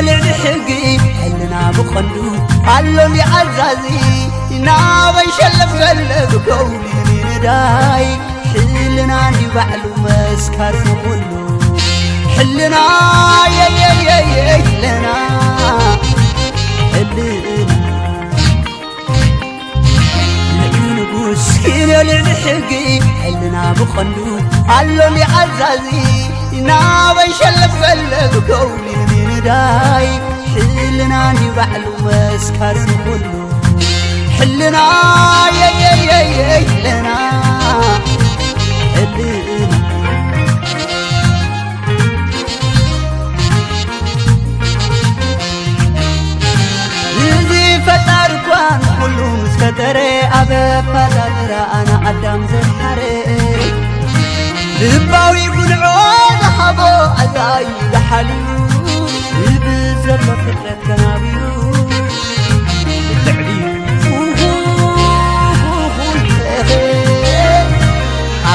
للحقي حلنا بخندو قالوا لي عزازي نابي شلف قلب كولي من داي حلنا نبعلو مسكر نقولو حلنا يا حلنا مسكين للحقي حلنا بخندو قالوا لي عزازي نابي شلف قلب كولي من داي حلنا نبعلو مسكر نقولو حلنا يا حلنا يزي فتر كوان كلهم سكتري أبا فتر أنا قدام زحري لباوي يقول عود حبو أزاي لحلو يبزر لفكرة كنابيو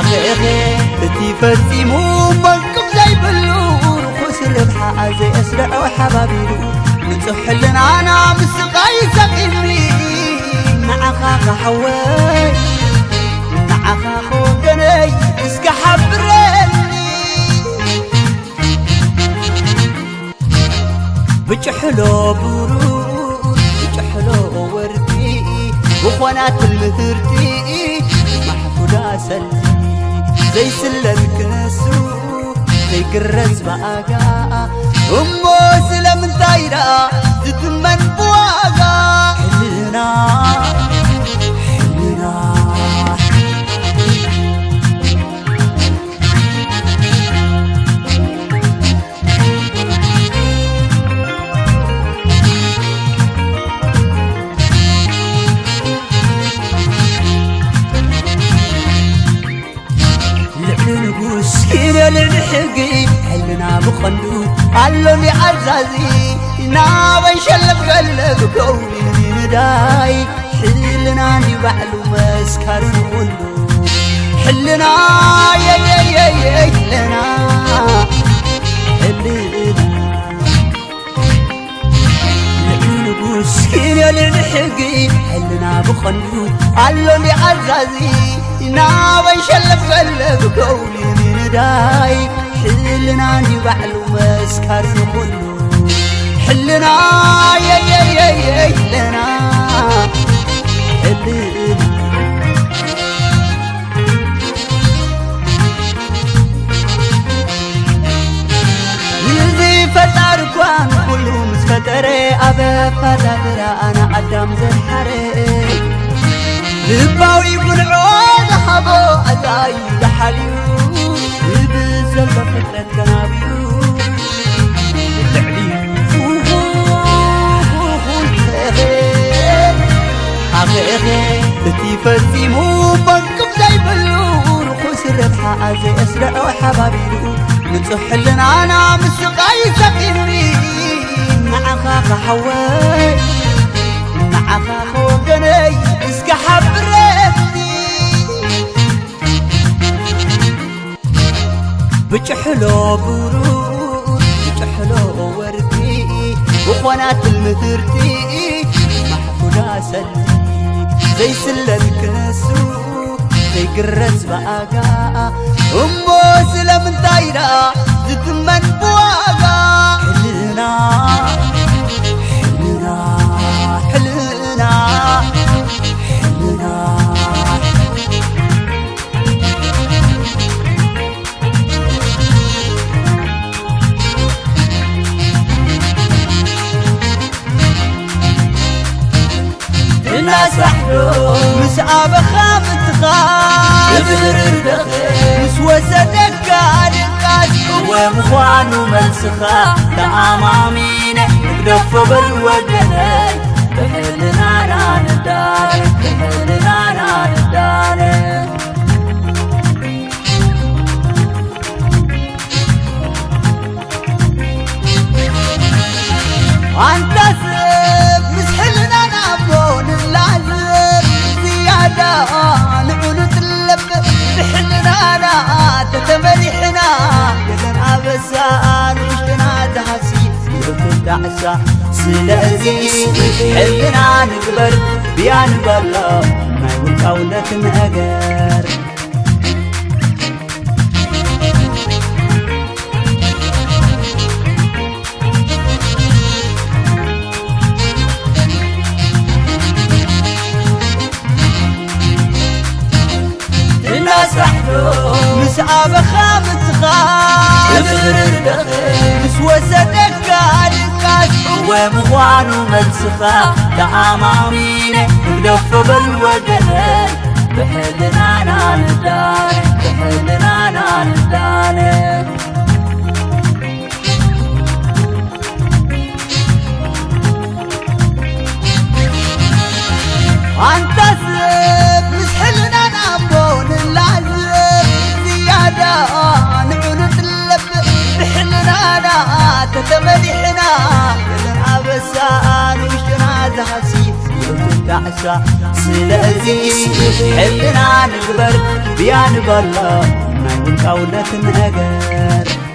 التعليم أخي تفرسمو منكم زي بلور خسر بحق زي أسرع وحبابيلو نصح لنا أنا مسقاي سقيمي مع خاخ حوي مع خاخ وقني اسك حبرني بجحلو برود بجحلو وردي وخوانات المثرتي محفوظة سلسي زي سلم كنسو زي كرز بقاقا أمو سلم دايرة تتمن بواقا حلنا للحقي حلنا بخندو قالوا لي عزازي نابي شلف قلب كولي من داي حلنا نبعلو مسكر نقولو حلنا يا حلنا مسكين للحقي حلنا بخندو قالوا لي عزازي نابي شلف قلب كولي من داي حلنا نبعلو مسكر نقولو حلنا يا حلنا يزي فتر كوان كلهم سكتري أبا فتر أنا قدام زحري لباوي يقول عود حبو أزاي لحليو يبزل بفكرة كنابيو التعليم أخي تفرسمو منكم زي بلور خسر بحق زي أسرع وحبابيلو نصح لنا أنا مسقاي سقيمي مع خاخ حوي مع خاخ وقني اسك حبرتي بجحلو برود بجحلو وردي وخوانات المثرتي محفوظة سلسي زي سلم كنسو زي كرز بقاقا أمو سلم دايرة تتمن بواقا حلنا الناس وحدو مسعى بخافت خاف بفرر دخل مسوسة دكا دكاش هو مخوان وملسخة تأمامين نقدف بالوقني بحلنا لا ندارك بحلنا لا ندارك أنت سب مسحلنا نابون اللازم زيادة نقول تلب بحلنا لا تتمرحنا قدر عبسان وشتنا تحسي يركض تعسى سلازي حلنا نكبر بيان بالله ما يوقعونا تنأجر مسعى بخامس خاف مس وسدك الكاس ومغوان ومنسخة تعامامين ندف بالوجه بحلنا ندان بحلنا ندان انت سب مسحلنا نبون اللازم نعود اللب بحلنا تتمدحنا لنا بسان وشنا زهسي تعسى سلازي حلنا نكبر بيان بالله ما يقول قولة نهجر